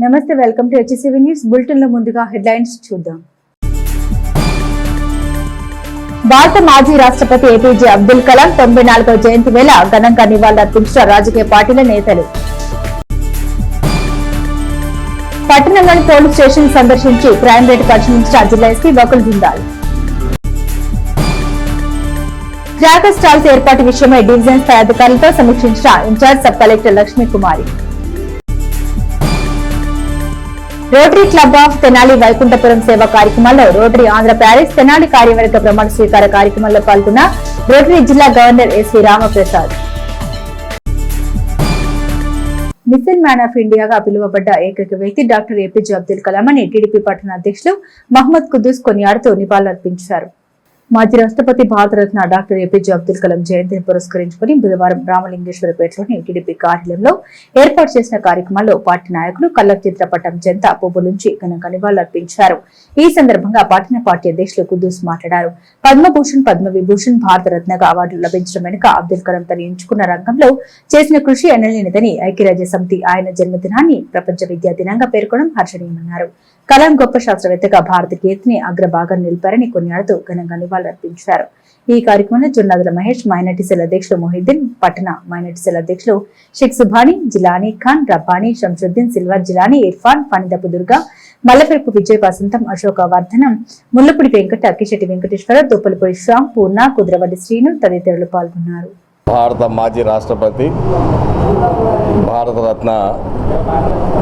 నమస్తే, welcome to HCV news bulletin లో ముందుగా హెడ్లైన్స్ చూద్దాం. భారత మాజీ రాష్ట్రపతి APJ అబ్దుల్ కలాం 94వ జయంతి వేళ ఘనంగా నివాళులర్పించిన రాజకీయ పార్టీల నేతలు. పట్టణంలోని పోలీస్ స్టేషన్ సందర్శించి క్రైమ్ రేటు పరిశీలించిన జిల్లా SP Bakul Jindal. Cracker stalls ఏర్పాటు విషయమై డివిజన్ స్థాయి అధికారులతో సమీక్షించిన incharge sub collector Lakshmi Kumari. Rotary club of Tenali Vaikunthapuram సేవా కార్యక్రమంలో రోటరీ ఆంధ్ర ప్యారిస్ తెనాలి కార్యవర్గ ప్రమాణ స్వీకార కార్యక్రమంలో పాల్గొన్న రోటరీ జిల్లా governor S V Ramaprasad. Missile man of ఇండియాగా పిలువబడ్డ ఏకైక వ్యక్తి డాక్టర్ APJ అబ్దుల్ కలాం అని టీడీపీ పట్టణ అధ్యక్షులు మహమ్మద్ కుద్దూస్ కొనియాడుతూ నివాళులర్పించారు. మాజీ రాష్ట్రపతి భారతరత్న డాక్టర్ APJ అబ్దుల్ కలాం జయంతిని పురస్కరించుకుని బుధవారం రామలింగేశ్వరపేటలోని టీడీపీ కార్యాలయంలో ఏర్పాటు చేసిన కార్యక్రమంలో పార్టీ నాయకులు కళ్ల చిత్రపటం చెంత పువ్వులుంచి ఘనంగా నివాళులర్పించారు. ఈ సందర్భంగా పట్టణ పార్టీ అధ్యక్షులు కుద్దూస్ మాట్లాడారు. పద్మభూషణ్, పద్మవిభూషణ్, భారతరత్నగా అవార్డులు లభించడం వెనుక అబ్దుల్ కలాం తను ఎంచుకున్న రంగంలో చేసిన కృషి ఎనలేనిదని ఐక్యరాజ్య సమితి ఆయన జన్మదినాన్ని ప్రపంచ విద్యా దినంగా పేర్కొనడం హర్షణీయమన్నారు. కలాం గొప్ప శాస్త్రవేత్తగా భారత కీర్తిని అగ్రభాగం నిలిపారని కొనియాడుతూ ఘనంగా నివాళులర్పించారు. ఈ కార్యక్రమంలో జొన్నాదుల మహేష్, మైనార్టీ సెల్ అధ్యక్షులు మొహిద్దీన్, పట్టణ మైనార్టీ సెల్ అధ్యక్షులు షేక్ సుభాని, జిలానీ ఖాన్, రబ్బానీ, షంసుద్దీన్, సిల్వర్ జిలానీ, ఇర్ఫాన్, పనిదపు దుర్గా, మల్లపెరుపు విజయ్ వసంతం, అశోక వర్ధనం, ముల్లపూడి వెంకట, అక్కిశెట్టి వెంకటేశ్వర, దుప్పలపూడి శ్యామ్, పూర్ణ, కుద్రవల్లి శ్రీను తదితరులు పాల్గొన్నారు. భారత మాజీ రాష్ట్రపతి భారతరత్న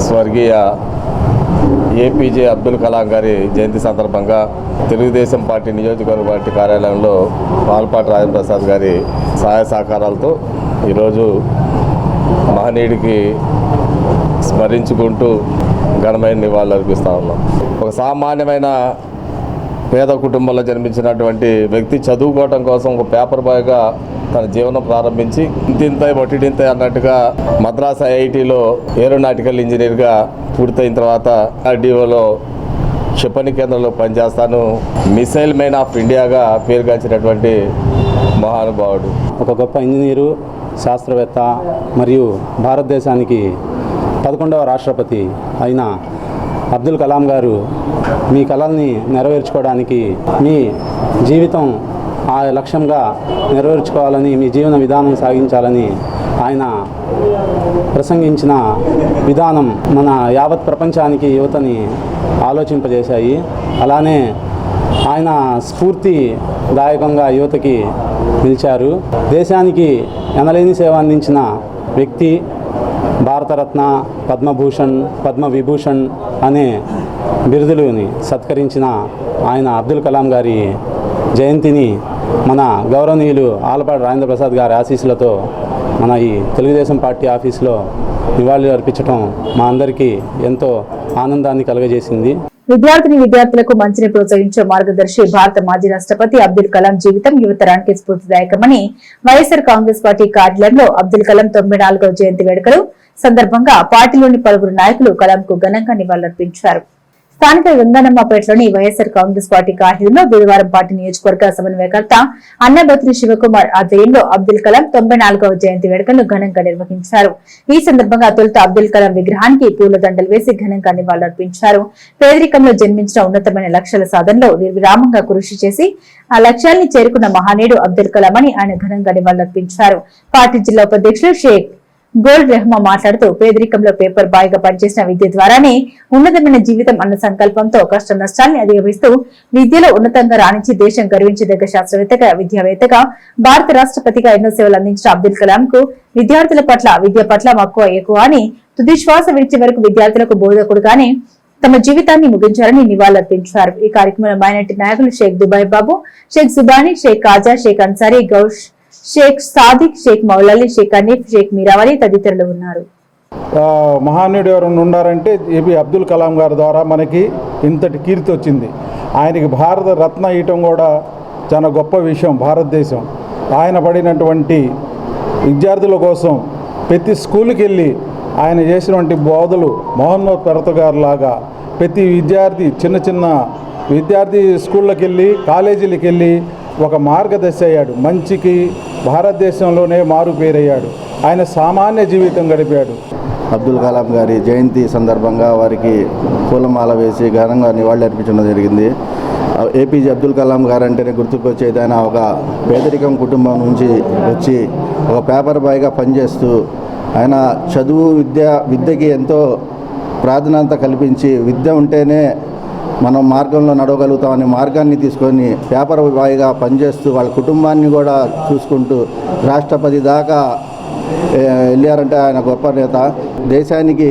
స్వర్గీయ APJ అబ్దుల్ కలాం గారి జయంతి సందర్భంగా తెలుగుదేశం పార్టీ నియోజకవర్గ పార్టీ కార్యాలయంలో పాల్పాటి రాజప్రసాద్ గారి సహాయ సహకారాలతో ఈరోజు మహనీయుడికి స్మరించుకుంటూ ఘనమైన నివాళులు అర్పిస్తూ ఉన్నాం. ఒక సామాన్యమైన పేద కుటుంబంలో జన్మించినటువంటి వ్యక్తి చదువుకోవటం కోసం ఒక పేపర్ బాయ్గా తన జీవనం ప్రారంభించి ఇంతింతై ఒట్టిడింతై అన్నట్టుగా మద్రాస్ IITలో ఏరోనాటికల్ ఇంజనీర్గా పూర్తయిన తర్వాత RDOలో క్షిపణి కేంద్రంలో పనిచేస్తాను. మిసైల్ మ్యాన్ ఆఫ్ ఇండియాగా పేరుగాంచినటువంటి మహానుభావుడు, ఒక గొప్ప ఇంజనీరు, శాస్త్రవేత్త మరియు భారతదేశానికి 11వ రాష్ట్రపతి అయిన అబ్దుల్ కలాం గారు మీ కలల్ని నెరవేర్చుకోవడానికి మీ జీవితం ఆ లక్ష్యంగా నెరవేర్చుకోవాలని, మీ జీవన విధానం సాగించాలని ఆయన ప్రసంగించిన విధానం మన యావత్ ప్రపంచానికి యువతని ఆలోచింపజేశాయి. అలానే ఆయన స్ఫూర్తిదాయకంగా యువతకి నిలిచారు. దేశానికి ఎనలేని సేవ అందించిన వ్యక్తి, భారతరత్న, పద్మభూషణ్, పద్మవిభూషణ్ అనే బిరుదులని సత్కరించిన ఆయన అబ్దుల్ కలాం గారి జయంతిని మన గౌరవనీయులు ఆలపాటి రాజేంద్ర ప్రసాద్ గారి ఆశీస్సులతో మన ఈ తెలుగుదేశం పార్టీ ఆఫీసులో నివాళులు అర్పించడం మా అందరికీ ఎంతో ఆనందాన్ని కలుగజేసింది. విద్యార్థులకు మంచిని ప్రోత్సహించే మార్గదర్శి భారత మాజీ రాష్ట్రపతి అబ్దుల్ కలాం జీవితం యువతరానికి స్ఫూర్తిదాయకమని వైఎస్ఆర్ కాంగ్రెస్ పార్టీ కార్యాలయంలో అబ్దుల్ కలాం 94వ జయంతి వేడుకలు సందర్భంగా పార్టీలోని పలువురు నాయకులు కలాంకు ఘనంగా నివాళులర్పించారు. స్థానిక గంగన్నమ్మపేటలోని వైఎస్ఆర్ కాంగ్రెస్ పార్టీ కార్యాలయంలో బుధవారం పార్టీ నియోజకవర్గ సమన్వయకర్త అన్నబత్రి శివకుమార్ ఆధ్వర్యంలో అబ్దుల్ కలాం 94వ జయంతి వేడుకలను ఘనంగా నిర్వహించారు. ఈ సందర్భంగా తొలుత అబ్దుల్ కలాం విగ్రహానికి పూలదండలు వేసి ఘనంగా నివాళులర్పించారు. పేదరికంలో జన్మించిన ఉన్నతమైన లక్ష్యాల సాధనలో నిర్విరామంగా కృషి చేసి ఆ లక్ష్యాన్ని చేరుకున్న మహానీయుడు అబ్దుల్ కలాం అని ఆయన ఘనంగా నివాళులర్పించారు. పార్టీ జిల్లా ఉపాధ్యక్షులు షేక్ గోల్డ్ రెహమా మాట్లాడుతూ పేదరికంలో పేపర్ బాయ్ గా పనిచేసిన విద్య ద్వారానే ఉన్నతమైన జీవితం అన్న సంకల్పంతో కష్ట నష్టాన్ని అధిగమిస్తూ విద్యలో ఉన్నతంగా రాణించి దేశం గర్వించదగ్గ శాస్త్రవేత్తగా, విద్యావేత్తగా, భారత రాష్ట్రపతిగా ఎన్నో సేవలు అందించిన అబ్దుల్ కలాం కు విద్యార్థుల పట్ల, విద్య పట్ల మక్కువ ఎక్కువ అని తుది శ్వాస విడిచే వరకు విద్యార్థులకు బోధకుడుగానే తమ జీవితాన్ని ముగించారని నివాళులర్పించారు. ఈ కార్యక్రమంలో మైనార్టీ నాయకులు షేక్ దుబాయ్ బాబు, షేక్ సుబానీ, షేక్ కాజా, షేక్ అన్సారీ, గౌష్, షేక్ సాదిక్, షేక్ మౌలాలి, షేక్ అనీఫ్, షేక్ మీరావలి తదితరులు ఉన్నారు. మహానీయుడు ఎవరైనా ఉన్నారంటే APJ అబ్దుల్ కలాం గారి ద్వారా మనకి ఇంతటి కీర్తి వచ్చింది. ఆయనకి భారత రత్న ఇవ్వటం కూడా చాలా గొప్ప విషయం. భారతదేశం ఆయన పడినటువంటి విద్యార్థుల కోసం ప్రతి స్కూల్కి వెళ్ళి ఆయన చేసినటువంటి బోధలు మహమ్మద్ పెరత గారు లాగా ప్రతి విద్యార్థి చిన్న విద్యార్థి స్కూళ్ళకి వెళ్ళి, కాలేజీలకు వెళ్ళి ఒక మార్గదర్శి అయ్యాడు. మంచికి భారతదేశంలోనే మారు పేరయ్యాడు. ఆయన సామాన్య జీవితం గడిపాడు. అబ్దుల్ కలాం గారి జయంతి సందర్భంగా వారికి పూలమాల వేసి ఘనంగా నివాళులు అర్పించడం జరిగింది. ఏపీజే అబ్దుల్ కలాం గారు అంటేనే గుర్తుకొచ్చేది ఆయన ఒక పేదరికం కుటుంబం నుంచి వచ్చి ఒక పేపర్ బాయ్గా పనిచేస్తూ ఆయన చదువు విద్యకి ఎంతో ప్రాధాన్యత కల్పించి విద్య ఉంటేనే మనం మార్గంలో నడవగలుగుతామనే మార్గాన్ని తీసుకొని పేపర్ బాయ్గా పనిచేస్తూ వాళ్ళ కుటుంబాన్ని కూడా చూసుకుంటూ రాష్ట్రపతి దాకా వెళ్ళారంటే ఆయన గొప్ప నేత. దేశానికి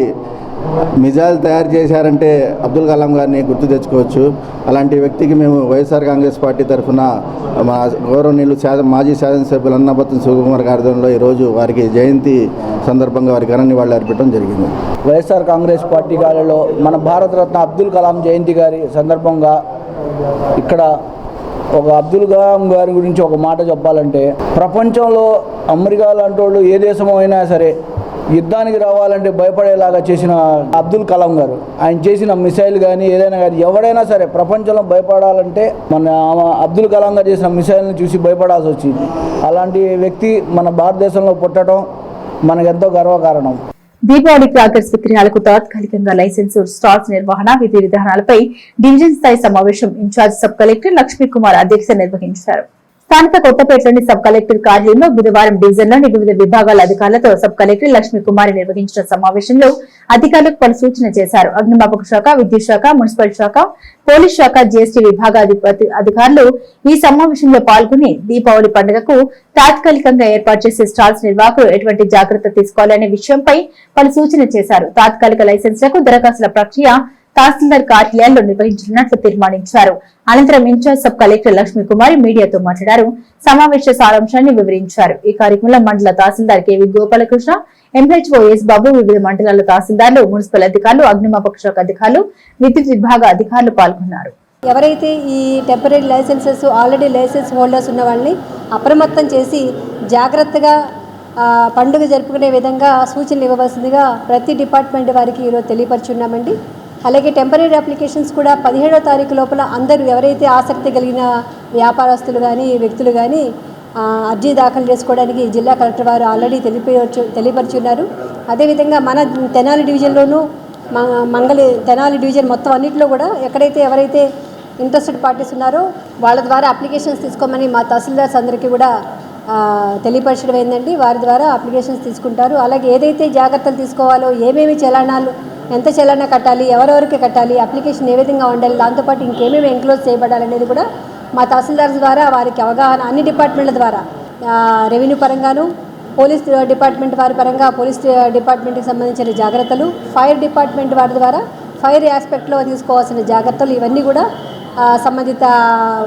మిజైల్ తయారు చేశారంటే అబ్దుల్ కలాం గారిని గుర్తు తెచ్చుకోవచ్చు. అలాంటి వ్యక్తికి మేము వైఎస్ఆర్ కాంగ్రెస్ పార్టీ తరఫున మా గౌరవనీయులు మాజీ శాసనసభ్యులు అన్నాబత్తుని శివకుమార్ గారి ఆధ్వర్యంలో ఈరోజు వారికి జయంతి సందర్భంగా వారికి ఘన నివాళులు అర్పించడం జరిగింది. వైఎస్ఆర్ కాంగ్రెస్ పార్టీ గారిలో మన భారతరత్న అబ్దుల్ కలాం జయంతి గారి సందర్భంగా ఇక్కడ ఒక అబ్దుల్ కలాం గారి గురించి ఒక మాట చెప్పాలంటే, ప్రపంచంలో అమెరికా లాంటి వాళ్ళు ఏ దేశం అయినా సరే యుద్ధానికి రావాలంటే భయపడేలాగా చేసిన అబ్దుల్ కలాం గారు, ఆయన చేసిన మిసైల్ కానీ ఏదైనా కానీ ఎవరైనా సరే ప్రపంచంలో భయపడాలంటే మన అబ్దుల్ కలాం గారు చేసిన మిసైల్ని చూసి భయపడాల్సి వచ్చింది. అలాంటి వ్యక్తి మన భారతదేశంలో పుట్టడం మనకెంతో గర్వకారణం. దీపావళి క్రాకర్స్ విక్రయాలకు తాత్కాలికంగా లైసెన్సు, స్టాల్స్ నిర్వహణ, విధి విధానాలపై డివిజన్ స్థాయి సమావేశం ఇన్ఛార్జ్ సబ్ కలెక్టర్ లక్ష్మీకుమార్ అధ్యక్షత నిర్వహించారు. స్థానిక కొత్తపేటలోని సబ్ కలెక్టర్ కార్యాలయంలో బుధవారం డివిజన్లోని వివిధ విభాగాల అధికారులతో సబ్ కలెక్టర్ లక్ష్మీకుమారి నిర్వహించిన సమావేశంలో అధికారులకు పలు సూచన చేశారు. అగ్నిమాపక శాఖ, విద్యుత్ శాఖ, మున్సిపల్ శాఖ, పోలీస్ శాఖ, జీఎస్టీ విభాగ అధికారులు ఈ సమావేశంలో పాల్గొని దీపావళి పండుగకు తాత్కాలికంగా ఏర్పాటు చేసే స్టాల్స్ నిర్వాహకులు ఎటువంటి జాగ్రత్త తీసుకోవాలనే విషయంపై పలు సూచన చేశారు. తాత్కాలిక లైసెన్సులకు దరఖాస్తుల ప్రక్రియ తహసీల్దార్ కార్యాలయాల్లో నిర్వహించనున్నట్లు తీర్మానించారు. అనంతరం ఇన్ఛార్జ్ సబ్ కలెక్టర్ లక్ష్మీకుమారి మీడియాతో మాట్లాడారు. సమావేశ సారాంశాన్ని వివరించారు. ఈ కార్యక్రమంలో మండల తహసీల్దార్ కెవి గోపాలకృష్ణ, ఎంహెచ్ఓ ఎస్ బాబు, వివిధ మండలాల తహసీల్దార్లు, మున్సిపల్ అధికారులు, అగ్నిమాపక శాఖ అధికారులు, విద్యుత్ విభాగ అధికారులు పాల్గొన్నారు. ఎవరైతే ఈ temporary licenses already license holders ఉన్న వాళ్ళని అప్రమత్తం చేసి జాగ్రత్తగా పండుగ జరుపుకునే విధంగా సూచనలు ఇవ్వవలసిందిగా ప్రతి డిపార్ట్మెంట్ వారికి ఈరోజు తెలియపరుచున్నామండి. అలాగే టెంపరీ అప్లికేషన్స్ కూడా 17వ తారీఖు లోపల అందరూ ఎవరైతే ఆసక్తి కలిగిన వ్యాపారస్తులు కానీ వ్యక్తులు కానీ అర్జీ దాఖలు చేసుకోవడానికి జిల్లా కలెక్టర్ వారు ఆల్రెడీ తెలియపరుచున్నారు. అదేవిధంగా మన తెనాలి డివిజన్లోనూ తెనాలి డివిజన్ మొత్తం అన్నింటిలో కూడా ఎవరైతే ఇంట్రెస్టెడ్ పార్టీస్ ఉన్నారో వాళ్ళ ద్వారా అప్లికేషన్స్ తీసుకోమని మా తహసీల్దార్స్ అందరికీ కూడా తెలియపరచడం అయిందండి. వారి ద్వారా అప్లికేషన్స్ తీసుకుంటారు. అలాగే ఏదైతే జాగ్రత్తలు తీసుకోవాలో, ఏమేమి చలానాలు, ఎంత చలానా కట్టాలి, ఎవరెవరికి కట్టాలి, అప్లికేషన్ ఏ విధంగా ఉండాలి, దాంతోపాటు ఇంకేమేమి ఎంక్లోజ్ చేయబడాలనేది కూడా మా తహసీల్దార్స్ ద్వారా వారికి అవగాహన అన్ని డిపార్ట్మెంట్ల ద్వారా రెవెన్యూ పరంగాను, పోలీస్ డిపార్ట్మెంట్ వారి పరంగా పోలీస్ డిపార్ట్మెంట్కి సంబంధించిన జాగ్రత్తలు, ఫైర్ డిపార్ట్మెంట్ వారి ద్వారా ఫైర్ ఆస్పెక్ట్లో తీసుకోవాల్సిన జాగ్రత్తలు ఇవన్నీ కూడా సంబంధిత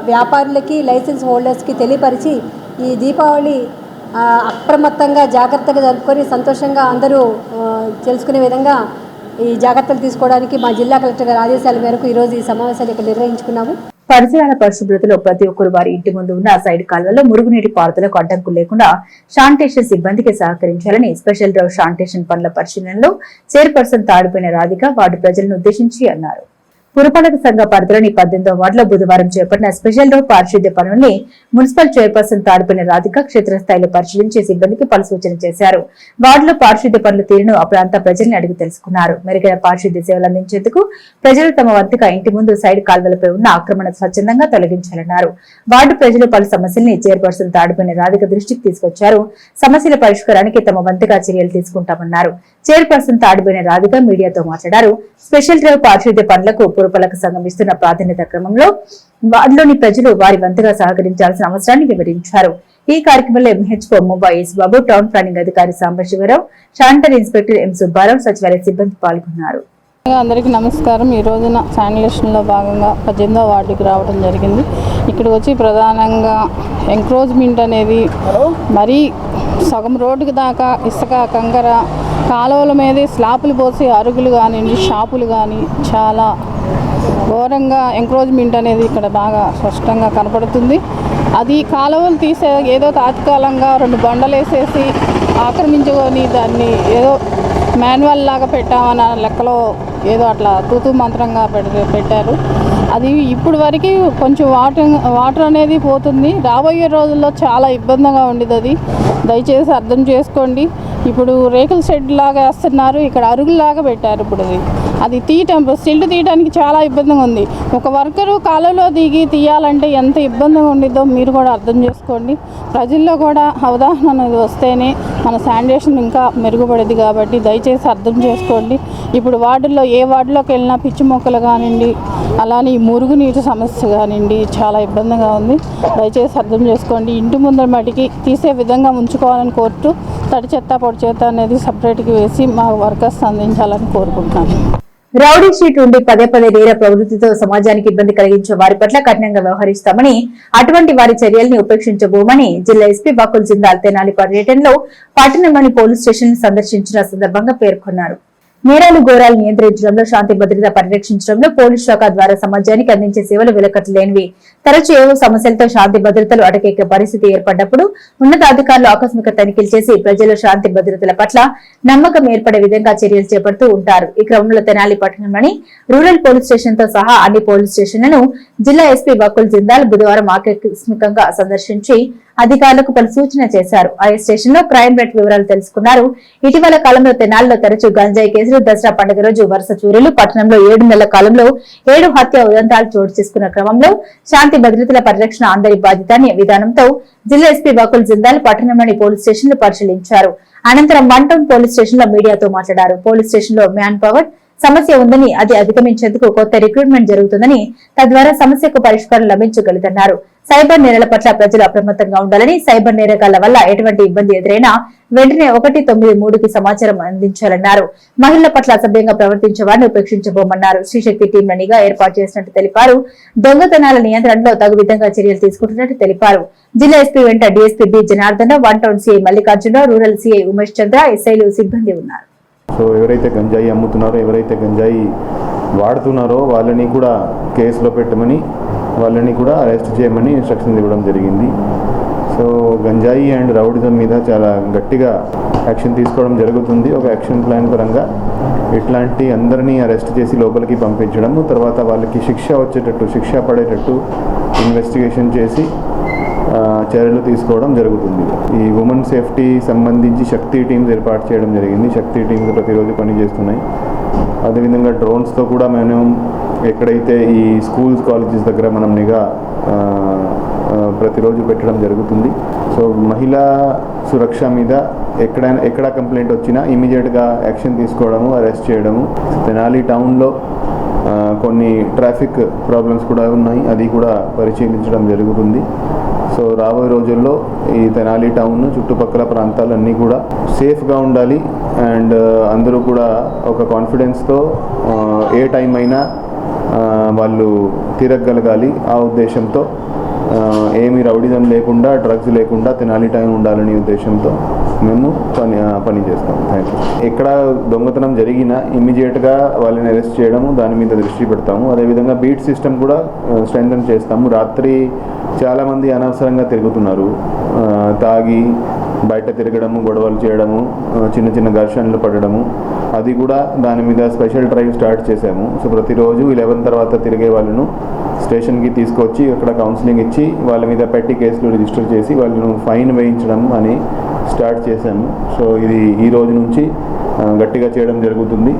వ్యాపారులకి, లైసెన్స్ హోల్డర్స్కి తెలియపరిచి ఈ దీపావళి అప్రమత్తంగా జాగ్రత్తగా జరుపుకొని సంతోషంగా అందరూ తెలుసుకునే విధంగా ఈ జాగ్రత్తలు తీసుకోవడానికి మా జిల్లా కలెక్టర్ గారి ఆదేశాల మేరకు ఈరోజు ఈ సమావేశాలు ఇక్కడ నిర్వహించుకున్నాము. పరిసరాల పరిశుభ్రతలో ప్రతి ఒక్కరు వారి ఇంటి ముందు ఉన్న సైడ్ కాల్వలో మురుగునీటి పారుదలకు అడ్డంకులు లేకుండా శానిటేషన్ సిబ్బందికి సహకరించాలని స్పెషల్ డ్రైవ్ శానిటేషన్ పనుల పరిశీలనలో చైర్పర్సన్ తాడిపోయిన రాధిక వార్డు ప్రజలను ఉద్దేశించి అన్నారు. పురపాలక సంఘ పరిధిలోని 18వ వార్డులో బుధవారం చేపట్టిన స్పెషల్ డ్రైవ్ పారిశుద్ధ్య పనుల్ని మున్సిపల్ చైర్పర్సన్ తాడిపోయిన రాధిక క్షేత్రస్థాయిలో పరిశీలించి సిబ్బందికి పలు సూచన చేశారు. వార్డులో పారిశుద్ధ్య పనుల తీరును ఆ ప్రాంత ప్రజల్ని అడిగి తెలుసుకున్నారు. మెరుగైన పారిశుద్ధ్య సేవలు అందించేందుకు ప్రజలు తమ వంతుగా ఇంటి ముందు సైడ్ కాల్వలపై ఉన్న ఆక్రమణ స్వచ్ఛందంగా తొలగించాలన్నారు. వార్డు ప్రజలు పలు సమస్యల్ని చైర్పర్సన్ తాడిపోయిన రాధిక దృష్టికి తీసుకొచ్చారు. సమస్యల పరిష్కారానికి తమ వంతుగా చర్యలు తీసుకుంటామన్నారు. చైర్పర్సన్ తాడిపోయిన రాధిక మీడియాతో మాట్లాడారు. స్పెషల్ డ్రైవ్ పారిశుద్ధ్య పనులకు పురపాలక సంఘం ఇస్తున్న ప్రాధాన్యత క్రమంలో వార్డులోని ప్రజలు వారి వంతుగా సహకరించాల్సిన అవసరాన్ని వివరించారు. ఈ కార్యక్రమంలో ఎంహెచ్ఓ ముబా ఎస్ బాబు, టౌన్ ప్లానింగ్ అధికారి Sambasivarao, sanitary inspector M Subbarao, సచివాలయ సిబ్బంది పాల్గొన్నారు. అందరికీ నమస్కారం. ఈ రోజున శానిటేషన్లో భాగంగా 18వ వార్డుకి రావడం జరిగింది. ఇక్కడికి వచ్చి ప్రధానంగా ఎంక్రోచ్మెంట్ అనేది మరీ సగం రోడ్డుకి దాకా ఇసుక, కంకర, కాలువల మీదే స్లాపులు పోసి అరుగులు కానివ్వండి, షాపులు కానీ చాలా ఘోరంగా ఎంక్రోచ్మెంట్ అనేది ఇక్కడ బాగా స్పష్టంగా కనపడుతుంది. అది కాలువలు తీసే ఏదో తాత్కాలికంగా 2 బండలు వేసేసి ఆక్రమించుకొని దాన్ని ఏదో మాన్యువల్ లాగా పెట్టామన్న లెక్కలో ఏదో అట్లా తూతూ మంత్రంగా పెట్టారు. అది ఇప్పుడు వరకు కొంచెం వాటర్ అనేది పోతుంది. రాబోయే రోజుల్లో చాలా ఇబ్బందిగా ఉండేది. అది దయచేసి అర్థం చేసుకోండి. ఇప్పుడు రేకుల షెడ్ లాగా వేస్తున్నారు, ఇక్కడ అరుగులాగా పెట్టారు. ఇప్పుడు అది సిల్ట్ తీయడానికి చాలా ఇబ్బందిగా ఉంది. ఒక వర్కరు కాలువలో దిగి తీయాలంటే ఎంత ఇబ్బందిగా ఉండిద్దో మీరు కూడా అర్థం చేసుకోండి. ప్రజల్లో కూడా అవగాహన అనేది వస్తేనే మన శానిటేషన్ ఇంకా మెరుగుపడేది. కాబట్టి దయచేసి అర్థం చేసుకోండి. ఇప్పుడు వార్డుల్లో ఏ వార్డులోకి వెళ్ళినా పిచ్చి మొక్కలు కానివ్వండి, అలానే ఈ మురుగునీటి సమస్య కానివ్వండి చాలా ఇబ్బందిగా ఉంది. దయచేసి అర్థం చేసుకోండి. ఇంటి ముందర మటుకి తీసే విధంగా ఉంచుకోవాలని కోరుతూ తడి చెత్త పొడి చెత్త అనేది సపరేట్గా వేసి మా వర్కర్స్ అందించాలని కోరుకుంటున్నాను. రౌడీ షీట్ ఉండి పదే పదే నేర ప్రవృత్తితో సమాజానికి ఇబ్బంది కలిగించే వారి పట్ల కఠినంగా వ్యవహరిస్తామని, అటువంటి వారి చర్యల్ని ఉపేక్షించబోమని జిల్లా ఎస్పీ బకుల్ జిందాల్ తెనాలి పర్యటనలో పట్టణంలోని పోలీస్ స్టేషన్ సందర్శించిన సందర్భంగా పేర్కొన్నారు. నేరాలు ఘోరాలు నియంత్రించడంలో, శాంతి భద్రత పరిరక్షించడంలో పోలీస్ శాఖ ద్వారా సమాజానికి అందించే సేవలు వెలకట్టలేనివి. తరచూ ఏవో సమస్యలతో శాంతి భద్రతలు అటకెక్కే పరిస్థితి ఏర్పడ్డప్పుడు ఉన్నతాధికారులు ఆకస్మిక తనిఖీలు చేసి ప్రజల శాంతి భద్రతల పట్ల నమ్మకం ఏర్పడే విధంగా చర్యలు చేపడుతూ ఉంటారు. ఈ క్రమంలో తెనాలి పట్టణంలోని రూరల్ పోలీస్ స్టేషన్ తో సహా అన్ని పోలీస్ స్టేషన్లను జిల్లా ఎస్పీ బకుల్ జిందాల్ బుధవారం ఆకస్మికంగా సందర్శించి అధికారులకు పలు సూచన చేశారు. ఆయా స్టేషన్ లో క్రైమ్ రేట్ వివరాలు తెలుసుకున్నారు. ఇటీవల కాలంలో తెనాలిలో తరచూ గంజాయి కేసులు, దసరా పండుగ రోజు వరుస చూరులు, పట్టణంలో 7 నెలల కాలంలో 7 హత్య ఉదంతాలు చోటు చేసుకున్న క్రమంలో శాంతి భద్రతల పరిరక్షణ అందరి బాధ్యత అనే విధానంతో జిల్లా ఎస్పీ బకుల్ జిందాల్ పట్టణంలోని పోలీస్ స్టేషన్లు పరిశీలించారు. అనంతరం 1 టౌన్ పోలీస్ స్టేషన్ లో మీడియాతో మాట్లాడారు. పోలీస్ స్టేషన్ లో మ్యాన్ పవర్ సమస్య ఉందని, అది అధిగమించేందుకు కొత్త రిక్రూట్మెంట్ జరుగుతుందని, తద్వారా సమస్యకు పరిష్కారం లభించగలుగుతున్నారు. సైబర్ నేరాల పట్ల ప్రజలు అప్రమత్తంగా ఉండాలని, సైబర్ నేరగాళ్ల వల్ల ఎటువంటి ఇబ్బంది ఎదురైనా వెంటనే 193కి సమాచారం అందించాలన్నారు. మహిళల పట్ల అసభ్యంగా ప్రవర్తించే వారిని ఉపేక్షించబోమన్నారు. శ్రీశక్తి టీంల నిఘా ఏర్పాటు చేసినట్టు తెలిపారు. దొంగతనాల నియంత్రణలో తగు విధంగా చర్యలు తీసుకుంటున్నట్టు తెలిపారు. జిల్లా ఎస్పీ వెంట DSP B Janardhan, 1 town CI Mallikarjuna, rural CI Umesh Chandra, ఎస్ఐలు సిబ్బంది ఉన్నారు. సో ఎవరైతే గంజాయి అమ్ముతున్నారో, ఎవరైతే గంజాయి వాడుతున్నారో వాళ్ళని కూడా కేసులో పెట్టమని, వాళ్ళని కూడా అరెస్ట్ చేయమని ఇన్స్ట్రక్షన్స్ ఇవ్వడం జరిగింది. సో గంజాయి అండ్ రౌడిజం మీద చాలా గట్టిగా యాక్షన్ తీసుకోవడం జరుగుతుంది. ఒక యాక్షన్ ప్లాన్ పరంగా ఇట్లాంటి అందరినీ అరెస్ట్ చేసి లోపలికి పంపించడం, తర్వాత వాళ్ళకి శిక్ష వచ్చేటట్టు, శిక్ష పడేటట్టు ఇన్వెస్టిగేషన్ చేసి చర్యలు తీసుకోవడం జరుగుతుంది. ఈ ఉమెన్ సేఫ్టీ సంబంధించి శక్తి టీమ్స్ ఏర్పాటు చేయడం జరిగింది. శక్తి టీమ్స్ ప్రతిరోజు పనిచేస్తున్నాయి. అదేవిధంగా డ్రోన్స్తో కూడా మనం ఎక్కడైతే ఈ స్కూల్స్, కాలేజెస్ దగ్గర మనం నిఘా ప్రతిరోజు పెట్టడం జరుగుతుంది. సో మహిళా సురక్ష మీద ఎక్కడ కంప్లైంట్ వచ్చినా ఇమీడియట్గా యాక్షన్ తీసుకోవడము, అరెస్ట్ చేయడము. తెనాలి టౌన్లో కొన్ని ట్రాఫిక్ ప్రాబ్లమ్స్ కూడా ఉన్నాయి, అది కూడా పరిశీలించడం జరుగుతుంది. సో రాబోయే రోజుల్లో ఈ తెనాలి టౌన్ చుట్టుపక్కల ప్రాంతాలన్నీ కూడా సేఫ్గా ఉండాలి అండ్ అందరూ కూడా ఒక కాన్ఫిడెన్స్తో ఏ టైం అయినా వాళ్ళు తిరగగలగాలి. ఆ ఉద్దేశంతో ఏమి రౌడిజం లేకుండా, డ్రగ్స్ లేకుండా తెనాలి టౌన్ ఉండాలనే ఉద్దేశంతో మేము పని చేస్తాం. Thank you. ఎక్కడ దొంగతనం జరిగినా ఇమ్మీడియట్గా వాళ్ళని అరెస్ట్ చేయడము, దాని మీద దృష్టి పెడతాము. అదేవిధంగా బీట్ సిస్టమ్ కూడా స్ట్రెంథన్ చేస్తాము. రాత్రి చాలామంది అనవసరంగా తిరుగుతున్నారు, తాగి బయట తిరగడము, గొడవలు చేయడము, చిన్న చిన్న ఘర్షణలు పడడము, అది కూడా దాని మీద స్పెషల్ డ్రైవ్ స్టార్ట్ చేశాము. సో ప్రతిరోజు 11 తర్వాత తిరిగే వాళ్ళను స్టేషన్కి తీసుకొచ్చి అక్కడ కౌన్సిలింగ్ ఇచ్చి వాళ్ళ మీద పెట్టి కేసులు రిజిస్టర్ చేసి వాళ్ళను ఫైన్ వేయించడం అని స్టార్ట్ చేశాము. సో ఇది ఈ రోజు నుంచి గట్టిగా చేయడం జరుగుతుంది.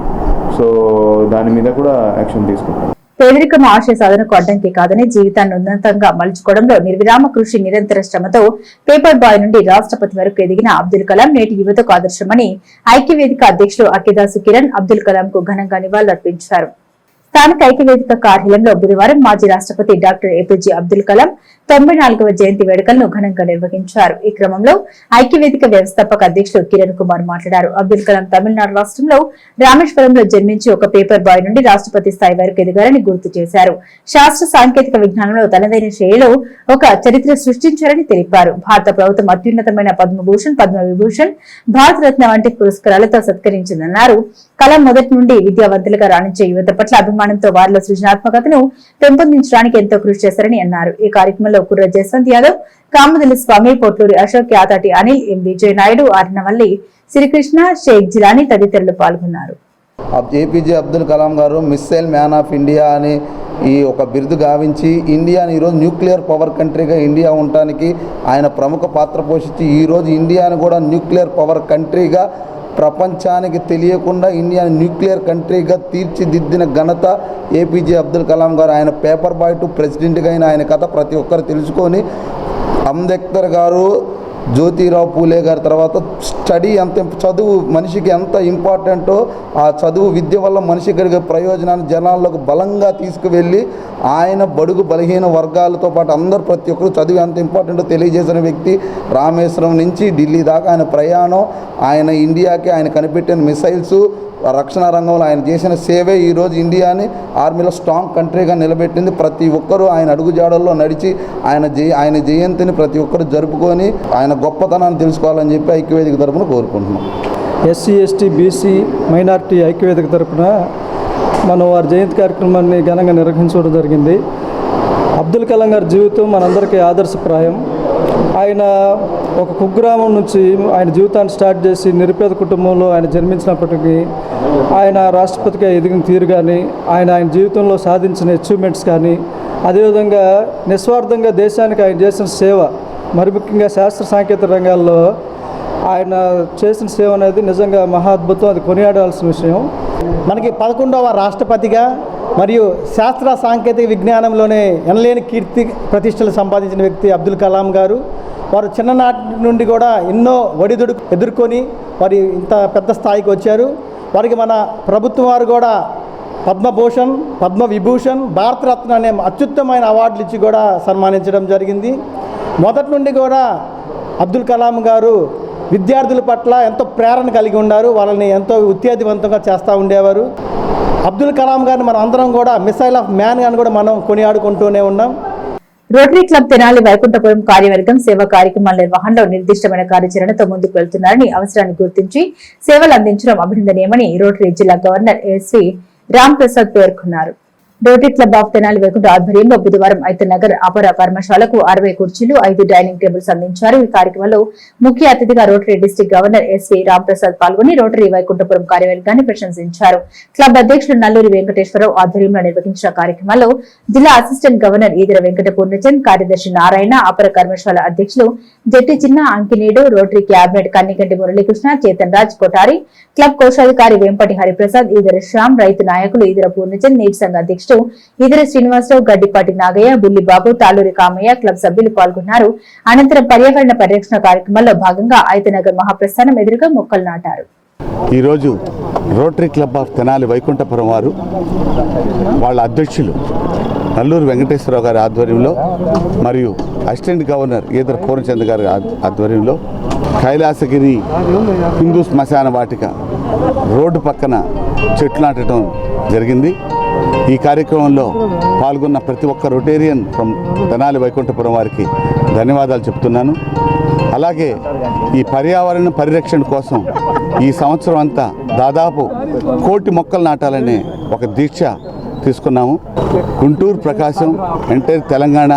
సో దాని మీద కూడా యాక్షన్ తీసుకుంటాం. పేదరికం ఆశయ సాధనకు అడ్డంకి కాదని, జీవితాన్ని ఉన్నతంగా మలుచుకోవడంలో నిర్విరామ కృషి, నిరంతర శ్రమతో పేపర్ బాయ్ నుండి రాష్ట్రపతి వరకు ఎదిగిన అబ్దుల్ కలాం నేటి యువతకు ఆదర్శమని ఐక్యవేదిక అధ్యక్షుడు అకిదాసు కిరణ్ అబ్దుల్ కలాం కు ఘనంగా నివాళులర్పించారు. స్థానిక ఐక్యవేదిక కార్యాలయంలో బుధవారం మాజీ రాష్ట్రపతి డాక్టర్ ఏపీజే అబ్దుల్ కలాం 94వ జయంతి వేడుకలను ఘనంగా నిర్వహించారు. ఈ క్రమంలో ఐక్యవేదిక వ్యవస్థాపక అధ్యక్షుడు కిరణ్ కుమార్ మాట్లాడారు. అబ్దుల్ కలాం తమిళనాడు రాష్ట్రంలో రామేశ్వరంలో జన్మించి ఒక పేపర్ బాయ్ నుండి రాష్ట్రపతి స్థాయి వరకు ఎదిగారని గుర్తు చేశారు. శాస్త్ర సాంకేతిక విజ్ఞానంలో తనదైన శైలిలో ఒక చరిత్ర సృష్టించారని తెలిపారు. భారత ప్రభుత్వం అత్యున్నతమైన పద్మభూషణ్, పద్మవిభూషణ్, భారతరత్న వంటి పురస్కారాలతో సత్కరించిందన్నారు. కలాం మొదటి నుండి విద్యావంతులుగా రాణించే యువత పట్ల అభిమానంతో వారిలో సృజనాత్మకతను పెంపొందించడానికి ఎంతో కృషి చేశారని అన్నారు. ఈ కార్యక్రమంలో కుర్ర జస్వంత్ యాదవ్, కామదల్లి స్వామి, పొట్లూరి అశోక్, యాతాటి అనిల్, ఎం విజయ్ నాయుడు, ఆర్నవల్లి శ్రీకృష్ణ, షేక్ జిలానీ తదితరులు పాల్గొన్నారు. ఏపీజే అబ్దుల్ కలాం గారు మిస్సైల్ మ్యాన్ ఆఫ్ ఇండియా అని ఈ ఒక బిరుదు గావించి ఇండియాని ఈరోజు న్యూక్లియర్ పవర్ కంట్రీగా ఇండియా ఉండటానికి ఆయన ప్రముఖ పాత్ర పోషించి ఈరోజు ఇండియాని కూడా న్యూక్లియర్ పవర్ కంట్రీగా ప్రపంచానికి తెలియకుండా ఇండియాని న్యూక్లియర్ కంట్రీగా తీర్చిదిద్దిన ఘనత ఏపీజే అబ్దుల్ కలాం గారు. ఆయన పేపర్ బాయ్ టు ప్రెసిడెంట్గా అయిన ఆయన కథ ప్రతి ఒక్కరు తెలుసుకొని అంబేద్కర్ గారు, జ్యోతిరావు పూలే గారి తర్వాత స్టడీ చదువు మనిషికి ఎంత ఇంపార్టెంటో ఆ చదువు విద్య వల్ల మనిషి కలిగే ప్రయోజనాన్ని జనాల్లోకి బలంగా తీసుకువెళ్ళి ఆయన బడుగు బలహీన వర్గాలతో పాటు అందరు ప్రతి ఒక్కరు చదువు ఎంత ఇంపార్టెంటో తెలియజేసిన వ్యక్తి. రామేశ్వరం నుంచి ఢిల్లీ దాకా ఆయన ప్రయాణం, ఆయన ఇండియాకి ఆయన కనిపెట్టిన మిసైల్స్, రక్షణ రంగంలో ఆయన చేసిన సేవే ఈరోజు ఇండియాని ఆర్మీలో స్ట్రాంగ్ కంట్రీగా నిలబెట్టింది. ప్రతి ఒక్కరూ ఆయన అడుగుజాడల్లో నడిచి ఆయన జయంతిని ప్రతి ఒక్కరు జరుపుకొని ఆయన గొప్పతనాన్ని తెలుసుకోవాలని చెప్పి ఐక్యవేదిక తరపున కోరుకుంటున్నాం. ఎస్సీ ఎస్టీ బీసీ మైనార్టీ ఐక్యవేదిక తరపున మనం వారి జయంతి కార్యక్రమాన్ని ఘనంగా నిర్వహించడం జరిగింది. అబ్దుల్ కలాం గారి జీవితం మనందరికీ ఆదర్శప్రాయం. ఆయన ఒక కుగ్రామం నుంచి ఆయన జీవితాన్ని స్టార్ట్ చేసి నిరుపేద కుటుంబంలో ఆయన జన్మించినప్పటికీ ఆయన రాష్ట్రపతిగా ఎదిగిన తీరు కానీ ఆయన జీవితంలో సాధించిన అచీవ్మెంట్స్ కానీ అదేవిధంగా నిస్వార్థంగా దేశానికి ఆయన చేసిన సేవ, మరి ముఖ్యంగా శాస్త్ర సాంకేతిక రంగాల్లో ఆయన చేసిన సేవ అనేది నిజంగా మహా అద్భుతం, అది కొనియాడాల్సిన విషయం. మనకి 11వ రాష్ట్రపతిగా మరియు శాస్త్ర సాంకేతిక విజ్ఞానంలోనే ఎనలేని కీర్తి ప్రతిష్టలు సంపాదించిన వ్యక్తి అబ్దుల్ కలాం గారు. వారు చిన్ననాటి నుండి కూడా ఎన్నో ఒడిదుడుకు ఎదుర్కొని వారి ఇంత పెద్ద స్థాయికి వచ్చారు. వారికి మన ప్రభుత్వం వారు కూడా పద్మభూషణ్, పద్మవిభూషణ్, భారతరత్న అనే అత్యుత్తమైన అవార్డులు ఇచ్చి కూడా సన్మానించడం జరిగింది. మొదటి నుండి కూడా అబ్దుల్ కలాం గారు విద్యార్థుల పట్ల ఎంతో ప్రేరణ కలిగి ఉన్నారు. వాళ్ళని ఎంతో ఉత్తేజవంతంగా చేస్తూ ఉండేవారు. అబ్దుల్ కలాం గారిని మనం అందరం కూడా మిసైల్ ఆఫ్ మ్యాన్ అని కూడా మనం కొనియాడుకుంటూనే ఉన్నాం. రోటరీ క్లబ్ తెనాలి వైకుంఠపురం కార్యవర్గం సేవా కార్యక్రమాల నిర్వహణలో నిర్దిష్టమైన కార్యాచరణతో ముందుకు వెళ్తున్నారని, అవసరాన్ని గుర్తించి సేవలు అందించడం అభినందనీయమని రోటరీ జిల్లా గవర్నర్ ఎస్వి రామ్ ప్రసాద్ పేర్కొన్నారు. Rotary club of Tenali Vaikuntha ఆధ్వర్యంలో బుధవారం ఐతనగర్ అపర పర్మశాలకు 60 కుర్చీలు, 5 డైనింగ్ టేబుల్స్ అందించారు. ఈ కార్యక్రమంలో ముఖ్య అతిథిగా Rotary district governor SV Ram Prasad పాల్గొని రోటరీ వైకుంఠపురం కార్యవర్గాన్ని ప్రశంసించారు. క్లబ్ అధ్యక్షులు నల్లూరి వెంకటేశ్వరరావు ఆధ్వర్యంలో నిర్వహించిన కార్యక్రమంలో జిల్లా అసిస్టెంట్ గవర్నర్ ఈదర వెంకట పూర్ణచంద్, కార్యదర్శి నారాయణ, అపర కర్మశాల అధ్యక్షులు Jatti Chinna Ankineedu, rotary cabinet Kanniganti Muralikrishna, Chetan Raj Kothari, club కోశాధికారి వెంపటి హరిప్రసాద్, ఈదర శ్యామ్, రైతు నాయకులు ఈదర పూర్ణచంద్, నీటి సంఘ అధ్యక్షుడు ఈదర శ్రీనివాసరావు, గడ్డిపాటి నాగయ్య, బుల్లిబాబు, తాళూరి కామయ్య క్లబ్ సభ్యులు పాల్గొన్నారు. అనంతరం పర్యావరణ పరిరక్షణ కార్యక్రమంలో భాగంగా ఐతనగర్ మహాప్రస్థానం ఎదురుగా మొక్కలు నాటారు. ఈరోజు rotary club of Tenali Vaikunthapuram వారు వాళ్ళ అధ్యక్షులు నల్లూరు వెంకటేశ్వరరావు గారి ఆధ్వర్యంలో మరియు అసిస్టెంట్ గవర్నర్ ఈదర పూర్ణచంద్ గారి ఆధ్వర్యంలో కైలాసగిరి హిందూ శ్మశాన వాటిక రోడ్డు పక్కన చెట్లు నాటడం జరిగింది. ఈ కార్యక్రమంలో పాల్గొన్న ప్రతి ఒక్క రొటేరియన్ ఫ్రమ్ తెనాలి వైకుంఠపురం వారికి ధన్యవాదాలు చెప్తున్నాను. అలాగే ఈ పర్యావరణ పరిరక్షణ కోసం ఈ సంవత్సరం అంతా దాదాపు 1 కోటి మొక్కలు నాటాలనే ఒక దీక్ష తీసుకున్నాము. గుంటూరు, ప్రకాశం, ఎంటైర్ తెలంగాణ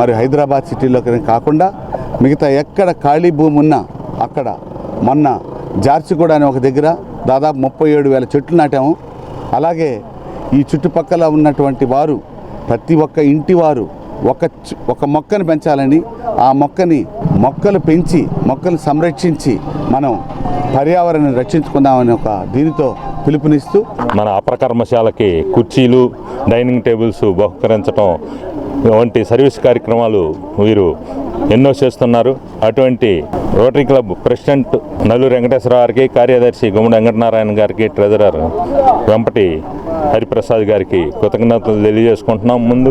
మరియు హైదరాబాద్ సిటీలో కాకుండా మిగతా ఎక్కడ ఖాళీ భూమి ఉన్నా అక్కడ మొన్న జార్చిగూడ అనే ఒక దగ్గర దాదాపు 37,000 చెట్లు నాటాము. అలాగే ఈ చుట్టుపక్కల ఉన్నటువంటి వారు ప్రతి ఒక్క ఇంటి వారు ఒక మొక్కను పెంచాలని, ఆ మొక్కలు పెంచి మొక్కలు సంరక్షించి మనం పర్యావరణాన్ని రక్షించుకుందామని ఒక దీనితో పిలుపునిస్తూ మన అపరకర్మశాలకి కుర్చీలు, డైనింగ్ టేబుల్స్ బహుకరించడం వంటి సర్వీస్ కార్యక్రమాలు వీరు ఎన్నో చేస్తున్నారు. అటువంటి rotary club president Nalluri Venkateswara గారికి, కార్యదర్శి గుమ్మడి వెంకటనారాయణ గారికి, ట్రెజరర్ వెంపటి హరిప్రసాద్ గారికి కృతజ్ఞతలు తెలియజేసుకుంటున్నాం. ముందు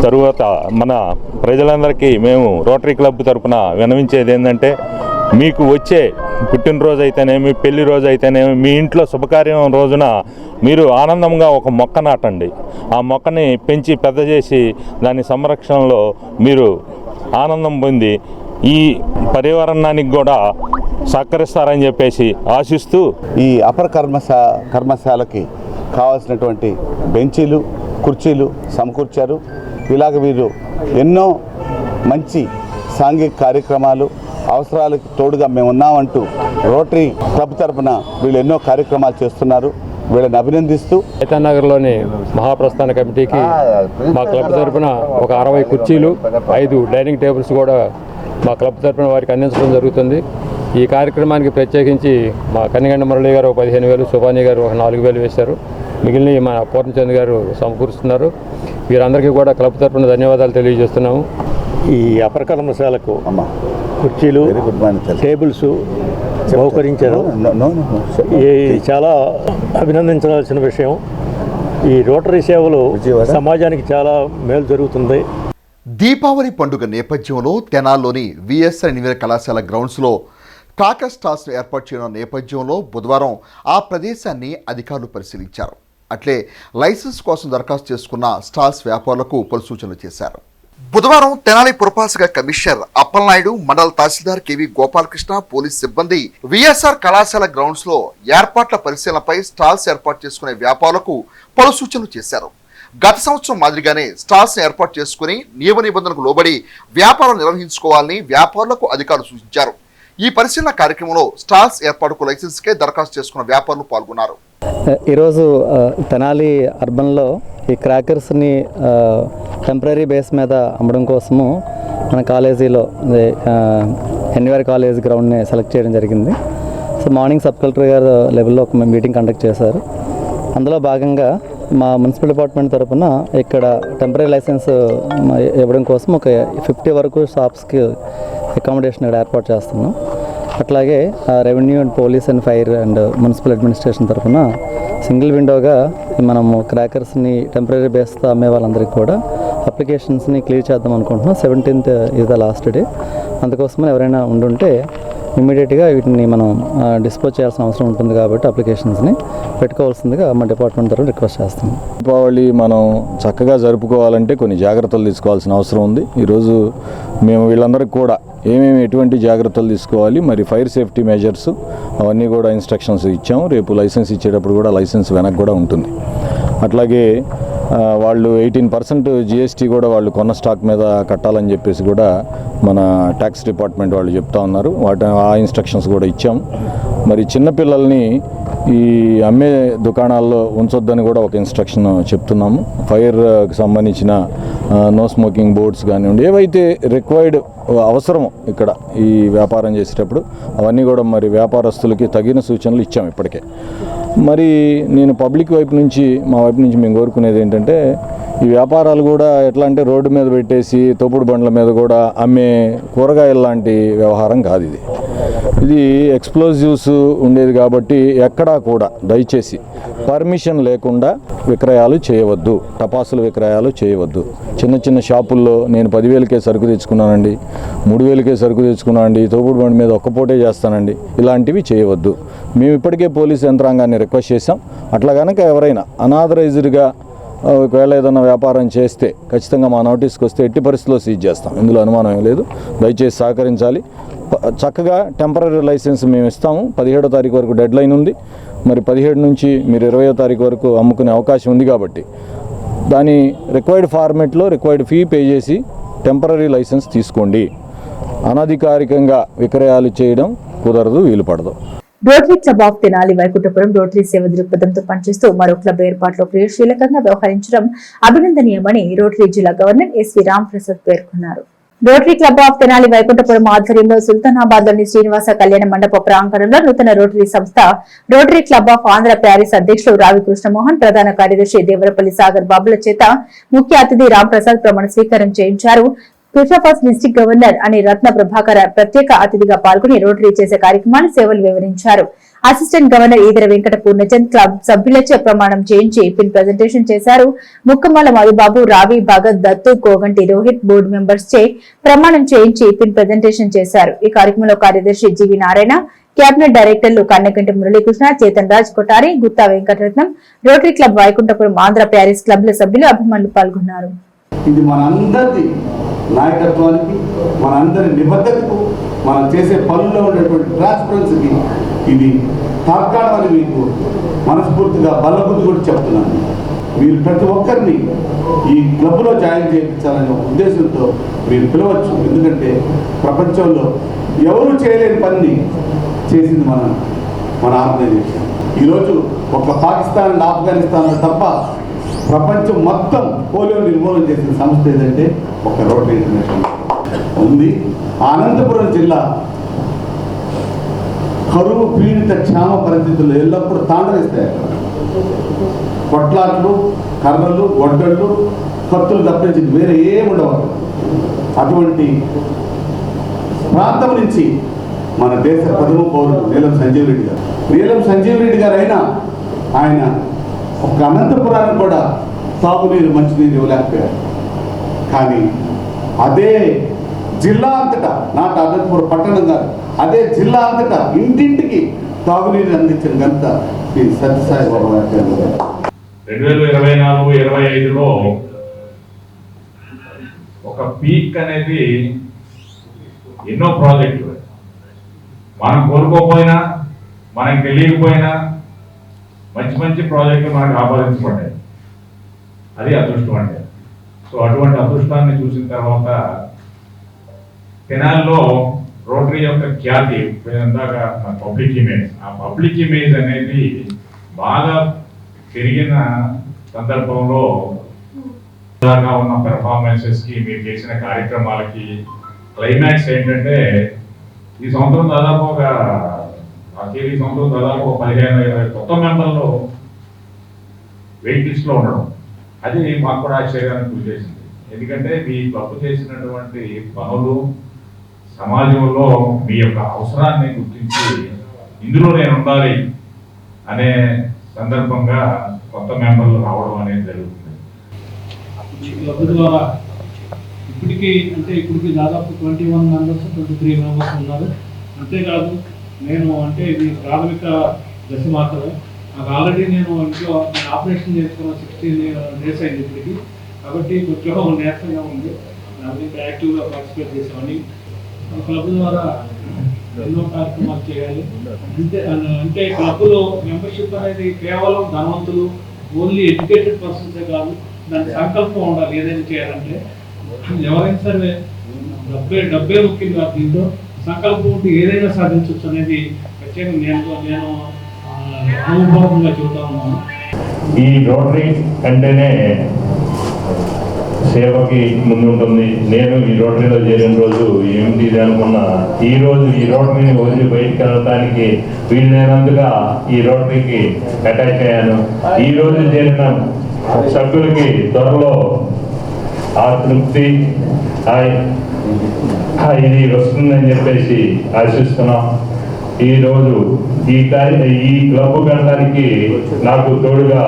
తరువాత మన ప్రజలందరికీ మేము రోటరీ క్లబ్ తరఫున విన్నవించేది ఏంటంటే, మీకు వచ్చే పుట్టినరోజు అయితేనేమి, పెళ్లి రోజు అయితేనేమి, మీ ఇంట్లో శుభకార్యం రోజున మీరు ఆనందంగా ఒక మొక్క నాటండి. ఆ మొక్కని పెంచి పెద్ద చేసి దాని సంరక్షణలో మీరు ఆనందం పొంది ఈ పర్యావరణానికి కూడా సహకరిస్తారని చెప్పేసి ఆశిస్తూ ఈ అపర కర్మశాలకి కావాల్సినటువంటి బెంచీలు, కుర్చీలు సమకూర్చారు. ఇలాగ వీరు ఎన్నో మంచి సాంఘిక కార్యక్రమాలు, అవసరాలకు తోడుగా మేము ఉన్నామంటూ రోటరీ క్లబ్ తరఫున వీళ్ళు ఎన్నో కార్యక్రమాలు చేస్తున్నారు. వీళ్ళని అభినందిస్తూ చైతన్యనగర్లోని మహాప్రస్థాన కమిటీకి మా క్లబ్ తరఫున ఒక 60 కుర్చీలు 5 డైనింగ్ టేబుల్స్ కూడా మా క్లబ్ తరఫున వారికి అందించడం జరుగుతుంది. ఈ కార్యక్రమానికి ప్రత్యేకించి మా కన్నిగండ మురళి గారు 15,000, సుభాని గారు 4,000 వేశారు. మిగిలిన మా పూర్ణచంద్ గారు సమకూరుస్తున్నారు. వీరందరికీ కూడా క్లబ్ తరఫున ధన్యవాదాలు తెలియజేస్తున్నాము. ఈ అపర కర్మశాలకు కుర్చీలు టేబుల్స్ బహుకరించారు. చాలా అభినందించాల్సిన విషయం. ఈ రోటరీ సేవలు సమాజానికి చాలా మేలు జరుగుతుంది. దీపావళి పండుగ నేపథ్యంలో తెనాల్లోని విఎస్ఆర్ ఇంజనీరింగ్ కళాశాల గ్రౌండ్స్లో క్రాకర్ స్టాల్స్ను ఏర్పాటు చేయడం నేపథ్యంలో బుధవారం ఆ ప్రదేశాన్ని అధికారులు పరిశీలించారు. అట్లే లైసెన్స్ కోసం దరఖాస్తు చేసుకున్న స్టాల్స్ వ్యాపారులకు పలు సూచనలు చేశారు. బుధవారం తెనాలి పురపాలక కమిషనర్ అప్పలనాయుడు, మండల తహసీల్దార్ కెవి గోపాలకృష్ణ, పోలీస్ సిబ్బంది విఎస్ఆర్ కళాశాల గ్రౌండ్స్ లో ఏర్పాట్ల పరిశీలనపై స్టాల్స్ ఏర్పాటు చేసుకునే వ్యాపారులకు పలు సూచనలు చేశారు. గత సంవత్సరం మాదిరిగానే స్టాల్స్ ఏర్పాటు చేసుకుని నియమ నిబంధనలకు లోబడి వ్యాపారం నిర్వహించుకోవాలని వ్యాపారులకు అధికారులు సూచించారు. ఈ పరిశీలన కార్యక్రమంలో స్టాల్స్ ఏర్పాటుకు లైసెన్స్కే దరఖాస్తు చేసుకున్న వ్యాపారులు పాల్గొన్నారు. ఈరోజు తెనాలి అర్బన్లో ఈ క్రాకర్స్ని టెంపరీ బేస్ మీద అమ్మడం కోసము మన కాలేజీలో ఎన్వీఆర్ కాలేజ్ గ్రౌండ్ని సెలెక్ట్ చేయడం జరిగింది. సో మార్నింగ్ సబ్ కలెక్టర్ గారు లెవెల్లో ఒక మీటింగ్ కండక్ట్ చేశారు. అందులో భాగంగా మా మున్సిపల్ డిపార్ట్మెంట్ తరఫున ఇక్కడ టెంపరీ లైసెన్స్ ఇవ్వడం కోసం ఒక 50 వరకు షాప్స్కి అకామిడేషన్ ఇక్కడ ఏర్పాటు చేస్తున్నాం. అట్లాగే revenue and police and fire and municipal administration తరఫున సింగిల్ విండోగా మనము క్రాకర్స్ని టెంపరీ బేస్తో అమ్మే వాళ్ళందరికీ కూడా అప్లికేషన్స్ని క్లియర్ చేద్దాం అనుకుంటున్నాం. 17th is the last day. అందుకోసమని ఎవరైనా ఉండుంటే ఇమ్మీడియట్గా వీటిని మనం డిస్పోజ్ చేయాల్సిన అవసరం ఉంటుంది కాబట్టి అప్లికేషన్స్ని పెట్టుకోవాల్సిందిగా మా డిపార్ట్మెంట్ తరఫున రిక్వెస్ట్ చేస్తాం. దీపావళి మనం చక్కగా జరుపుకోవాలంటే కొన్ని జాగ్రత్తలు తీసుకోవాల్సిన అవసరం ఉంది. ఈరోజు మేము వీళ్ళందరికీ కూడా ఎటువంటి జాగ్రత్తలు తీసుకోవాలి, మరి ఫైర్ సేఫ్టీ మెజర్స్ అవన్నీ కూడా ఇన్స్ట్రక్షన్స్ ఇచ్చాము. రేపు లైసెన్స్ ఇచ్చేటప్పుడు కూడా లైసెన్స్ వెనక్కి కూడా ఉంటుంది. అట్లాగే వాళ్ళు 18% GST కూడా వాళ్ళు కొన్న స్టాక్ మీద కట్టాలని చెప్పేసి కూడా మన ట్యాక్స్ డిపార్ట్మెంట్ వాళ్ళు చెప్తా ఉన్నారు. ఆ ఇన్స్ట్రక్షన్స్ కూడా ఇచ్చాము. మరి చిన్నపిల్లల్ని ఈ అమ్మే దుకాణాల్లో ఉంచొద్దని కూడా ఒక ఇన్స్ట్రక్షన్ చెప్తున్నాము. ఫైర్కి సంబంధించిన నో స్మోకింగ్ బోర్డ్స్ కానివ్వండి, ఏవైతే రిక్వైర్డ్ అవసరమో ఇక్కడ ఈ వ్యాపారం చేసేటప్పుడు అవన్నీ కూడా మరి వ్యాపారస్తులకి తగిన సూచనలు ఇచ్చాము ఇప్పటికే. మరి నేను పబ్లిక్ వైపు నుంచి మా వైపు నుంచి మేము కోరుకునేది ఏంటంటే, ఈ వ్యాపారాలు కూడా ఎట్లా అంటే రోడ్డు మీద పెట్టేసి తోపుడు బండ్ల మీద కూడా అమ్మే కూరగాయల లాంటి వ్యవహారం కాదు ఇది. ఇది ఎక్స్ప్లోజివ్స్ ఉండేది కాబట్టి ఎక్కడా కూడా దయచేసి పర్మిషన్ లేకుండా విక్రయాలు చేయవద్దు, టపాసుల విక్రయాలు చేయవద్దు. చిన్న చిన్న షాపుల్లో నేను 10,000కే సరుకు తెచ్చుకున్నానండి, 3,000కే సరుకు తెచ్చుకున్నానండి, తోపుడు బండి మీద ఒక్క పూటే చేస్తానండి, ఇలాంటివి చేయవద్దు. మేము ఇప్పటికే పోలీసు యంత్రాంగాన్ని రిక్వెస్ట్ చేశాం. అట్లా కనుక ఎవరైనా అనాథరైజ్డ్గా ఒకవేళ ఏదైనా వ్యాపారం చేస్తే ఖచ్చితంగా మా నోటీస్కి వస్తే ఎట్టి పరిస్థితుల్లో సీజ్ చేస్తాం. ఇందులో అనుమానం ఏం లేదు. దయచేసి సహకరించాలి. చక్కగా టెంపరీ లైసెన్స్ మేము ఇస్తాము. 17వ తారీఖు వరకు డెడ్ లైన్ ఉంది. మరి 17 నుంచి మీరు 20వ తారీఖు వరకు అమ్ముకునే అవకాశం ఉంది కాబట్టి దాని రిక్వైర్డ్ ఫార్మేట్లో రిక్వైర్డ్ ఫీ పే చేసి టెంపరీ లైసెన్స్ తీసుకోండి. అనధికారికంగా విక్రయాలు చేయడం కుదరదు, వీలు పడదు. Rotary club of Tenali Vaikunthapuram rotary సేవ దృక్పథంతో పనిచేస్తూ మరో క్లబ్ ఏర్పాట్లో క్రియాశీలకంగా వ్యవహరించడం అభినందనీయమని రోటరీ జిల్లా గవర్నర్ ఎస్వి రాంప్రసాద్ పేర్కొన్నారు. Rotary club of Tenali Vaikunthapuram ఆధ్వర్యంలో సుల్తానాబాద్ లోని శ్రీనివాస కళ్యాణ మండప ప్రాంగణంలో నూతన రోటరీ సంస్థ rotary club of Andhra Paris అధ్యక్షులు రావి కృష్ణమోహన్, ప్రధాన కార్యదర్శి దేవరపల్లి సాగర్ బాబుల చేత ముఖ్య అతిథి రాంప్రసాద్ ప్రమాణ స్వీకారం చేయించారు. కృష్ణాపాస్ డిస్టిక్ గవర్నర్ అని రత్న ప్రభాకర్ ప్రత్యేక అతిథిగా పాల్గొని రోటరీ చేసే కార్యక్రమాన్ని సేవలు వివరించారు. Assistant governor Edara Venkata Purnachand club సభ్యులచే ప్రమాణం చేయించి పిన్ ప్రజెంటేషన్ చేశారు. ముక్కమాల మధుబాబు, రావి, భగత్, దత్తు, కోగంటి రోహిత్ బోర్డు మెంబర్స్ చే ప్రమాణం చేయించి పిన్ ప్రజెంటేషన్ చేశారు. ఈ కార్యక్రమంలో కార్యదర్శి జీవి నారాయణ, కేబినెట్ డైరెక్టర్లు Kannekanti Muralikrishna, Chetan Raj Kotari, Gutta Venkataratnam, rotary club Vaikunthapuram Andhra Paris క్లబ్ల సభ్యులు, అభిమానులు పాల్గొన్నారు. ఇది మనందరి నాయకత్వానికి, మనందరి నిబద్ధతకు, మనం చేసే పనుల్లో ఉండేటువంటి ట్రాన్స్పరెన్సీకి ఇది తార్కాణమని మీకు మనస్ఫూర్తిగా బల్లబుద్ధి కూడా చెప్తున్నాను. మీరు ప్రతి ఒక్కరిని ఈ క్లబ్లో జాయిన్ చేయించాలనే ఉద్దేశంతో మీరు పిలవచ్చు. ఎందుకంటే ప్రపంచంలో ఎవరు చేయలేని పని చేసింది మన ఆర్గనైజేషన్. ఈరోజు ఒక పాకిస్తాన్ ఆఫ్ఘనిస్తాన్ తప్ప ప్రపంచం మొత్తం పోలియో నిర్మూలన చేసిన సంస్థ ఏదంటే ఒక రోటరీ ఇంటర్నేషనల్ ఉంది. అనంతపురం జిల్లా కరువు పీడిత క్షామ పరిస్థితుల్లో ఎల్లప్పుడూ తాండవిస్తాయి. కొట్లాట్లు, కర్రలు, గొడ్డళ్ళు, కత్తులు తప్పించి వేరే ఏముండవు. అటువంటి ప్రాంతం నుంచి మన దేశ ప్రథమ పౌరుడు నీలం సంజీవ్ రెడ్డి గారు. నీలం సంజీవ్ రెడ్డి గారు అయినా ఆయన ఒక అనంతపురానికి కూడా తాగునీరు, మంచినీరు ఇవ్వలేకపోయారు. కానీ అదే జిల్లా అంతటా, నాటి అనంతపురం పట్టణం కాదు, అదే జిల్లా అంతటా ఇంటింటికి తాగునీరు అందించిన ఘనత ఈ సత్యసాయి బాబా గారు. 2024-25లో ఒక పీక్ అనేది ఎన్నో ప్రాజెక్టులు మనం కోరుకోకపోయినా, మనకు తెలియకపోయినా మంచి మంచి ప్రాజెక్టులు మనకు ఆపాదించబడ్డాయి. అది అదృష్టం అంటే. సో అటువంటి అదృష్టాన్ని చూసిన తర్వాత తెనాలిలో రోటరీ యొక్క ఖ్యాతి ఇందాక పబ్లిక్ ఇమేజ్, ఆ పబ్లిక్ ఇమేజ్ అనేది బాగా పెరిగిన సందర్భంలో ఉన్న పెర్ఫార్మెన్సెస్కి, మీరు చేసిన కార్యక్రమాలకి క్లైమాక్స్ ఏంటంటే ఈ సంవత్సరం దాదాపు ఒక 15-20 కొత్త మెంబర్లు వెయిట్ లిస్ట్లో ఉండడం, అది మాకు కూడా ఆశ్చర్యానికి గురి చేసింది. ఎందుకంటే మీ క్లబ్ చేసినటువంటి పనులు సమాజంలో మీ యొక్క అవసరాన్ని గుర్తించి ఇందులో నేను ఉండాలి అనే సందర్భంగా కొత్త మెంబర్లు రావడం అనేది జరుగుతుంది. ఈ క్లబ్ ద్వారా ఇప్పటికి దాదాపు 21 మెంబర్స్, 23 మెంబర్స్ ఉన్నారు. అంతేకాదు నేను ఇది ప్రాథమిక దశ మాత్రమే. నాకు ఆల్రెడీ నేను ఇంట్లో ఆపరేషన్ చేసుకున్న 16 డేస్ అయింది ఇప్పటికి. కాబట్టి కొంచెం నేర్పంగా ఉంది. నాకు ఇంకా యాక్టివ్గా పార్టిసిపేట్ చేసామని క్లబ్ ద్వారా ఎన్నో కార్యక్రమాలు చేయాలి. అంటే క్లబ్లో మెంబర్షిప్ అనేది కేవలం ధనవంతులు, ఓన్లీ ఎడ్యుకేటెడ్ పర్సన్సే కాదు, దాని సంకల్పం ఉండాలి. ఏదైనా చేయాలంటే ఎవరైనా సరే డబ్బే ముఖ్యం కాదు. దీంతో సంకల్పం ఉంటే ఏదైనా సాధించవచ్చు అనేది ప్రత్యేకంగా నేను అనుభవంగా చెబుతా ఉన్నాను. ఈ రోటరీ అంటేనే సేవకి ముందుంటుంది. నేను ఈ రోటరీలో చేరిన రోజు ఏమిటి అనుకున్నా, ఈ రోజు ఈ రోటరీని వదిలి బయటికి వెళ్ళడానికి వీలైనందుగా ఈ రోటరీకి అటాచ్ అయ్యాను. ఈ రోజు చేరిన సభ్యులకి త్వరలో ఆ తృప్తి ఇది వస్తుందని చెప్పేసి ఆశిస్తున్నాం. ఈరోజు ఈ క్లబ్ కట్టడానికి నాకు తోడుగా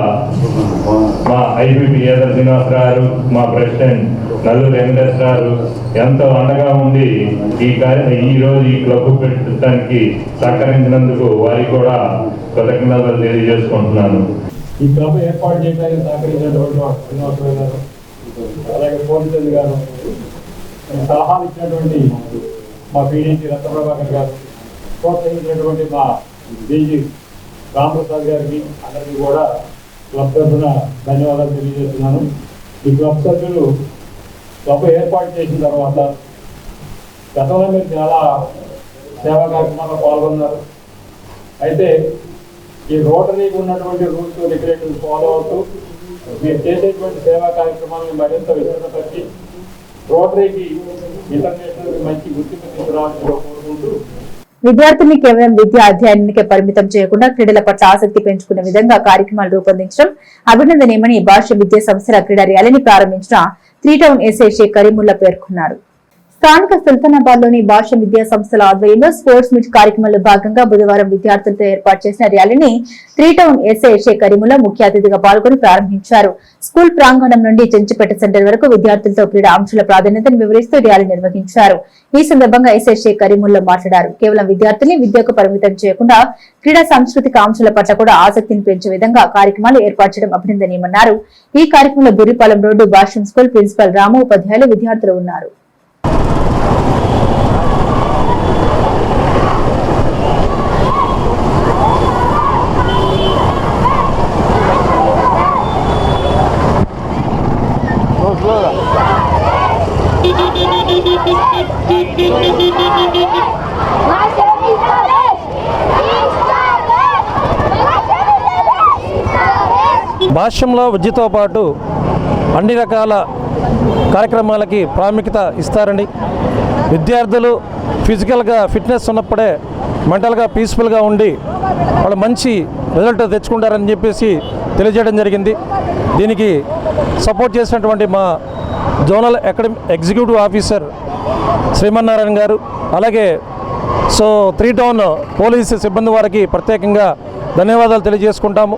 మా ఐపీపీ ఏదర్ శ్రీనివాసరావు, మా ప్రెసిడెంట్ నల్లూరు వెంకటేశ్వరరావు ఎంతో అండగా ఉండి ఈ రోజు ఈ క్లబ్ పెట్టడానికి సహకరించినందుకు వారికి కూడా కృతజ్ఞతలు తెలియజేసుకుంటున్నాను. ఈ క్లబ్ ఏర్పాటు చేయడానికి సహకరించినటువంటి శ్రీనివాసరావు గారు, అలాగే పోలీసు గారు, సలహాలు ఇచ్చినటువంటి మా పీడీసీ రత్నప్రభాకర్ గారు, ప్రోత్సహించినటువంటి మా డీజీ రామప్రసాద్ గారికి అందరికీ కూడా క్లబ్ తరఫున ధన్యవాదాలు తెలియజేస్తున్నాను. ఈ క్లబ్ సభ్యులు క్లబ్ ఏర్పాటు చేసిన తర్వాత గతంలో మీరు చాలా సేవా కార్యక్రమాల్లో పాల్గొన్నారు. అయితే ఈ రోటరీకి ఉన్నటువంటి రూల్స్ రెగ్యులేషన్స్ ఫాలో అవుతూ మీరు చేసేటువంటి సేవా కార్యక్రమాలను మరింత విస్తృతపరిచి రోటరీకి ఇంటర్నేషనల్ మంచి గుర్తింపు తీసుకురావాలని కోరుకుంటూ విద్యార్థుల్ని కేవలం విద్యా అధ్యయనానికే పరిమితం చేయకుండా క్రీడల పట్ల ఆసక్తి పెంచుకునే విధంగా కార్యక్రమాలు రూపొందించడం అభినందనీయమని భారత విద్యా సంస్థల క్రీడా ర్యాలీని ప్రారంభించిన 3 టౌన్ ఎస్ఐ షేక్ కరీముల్లా పేర్కొన్నారు. స్థానిక సుల్తానాబాద్ లోని భాష విద్యా సంస్థల ఆధ్వర్యంలో స్పోర్ట్స్ మీట్ కార్యక్రమంలో భాగంగా బుధవారం విద్యార్థులతో ఏర్పాటు చేసిన ర్యాలీని 3 టౌన్ ఎస్ఐ షేక్ కరీముల్లా ముఖ్య అతిథిగా పాల్గొని ప్రారంభించారు. స్కూల్ ప్రాంగణం నుండి చెంచుపేట సెంటర్ వరకు విద్యార్థులతో క్రీడా అంశాల ప్రాధాన్యతను వివరిస్తూ ర్యాలీ నిర్వహించారు. ఈ సందర్భంగా ఎస్ఐ షేక్ కరీముల్లా మాట్లాడారు. కేవలం విద్యార్థుల్ని విద్యకు పరిమితం చేయకుండా క్రీడా సాంస్కృతిక అంశాల పట్ల కూడా ఆసక్తిని పెంచే విధంగా కార్యక్రమాలు ఏర్పాటు చేయడం అభినందనీయమన్నారు. ఈ కార్యక్రమంలో బుర్రిపాలెం రోడ్డు భాష్యం స్కూల్ ప్రిన్సిపల్ రాము, ఉపాధ్యాయులు, విద్యార్థులు ఉన్నారు. Mas భాష్యంలో విద్యతో పాటు అన్ని రకాల కార్యక్రమాలకి ప్రాముఖ్యత ఇస్తారని, విద్యార్థులు ఫిజికల్గా ఫిట్నెస్ ఉన్నప్పుడే మెంటల్గా పీస్ఫుల్గా ఉండి వాళ్ళు మంచి రిజల్ట్ తెచ్చుకుంటారని చెప్పేసి తెలియజేయడం జరిగింది. దీనికి సపోర్ట్ చేసినటువంటి మా జోనల్ ఎగ్జిక్యూటివ్ ఆఫీసర్ శ్రీమన్నారాయణ గారు, అలాగే 3 టౌన్ పోలీసు సిబ్బంది వారికి ప్రత్యేకంగా ధన్యవాదాలు తెలియజేసుకుంటాము.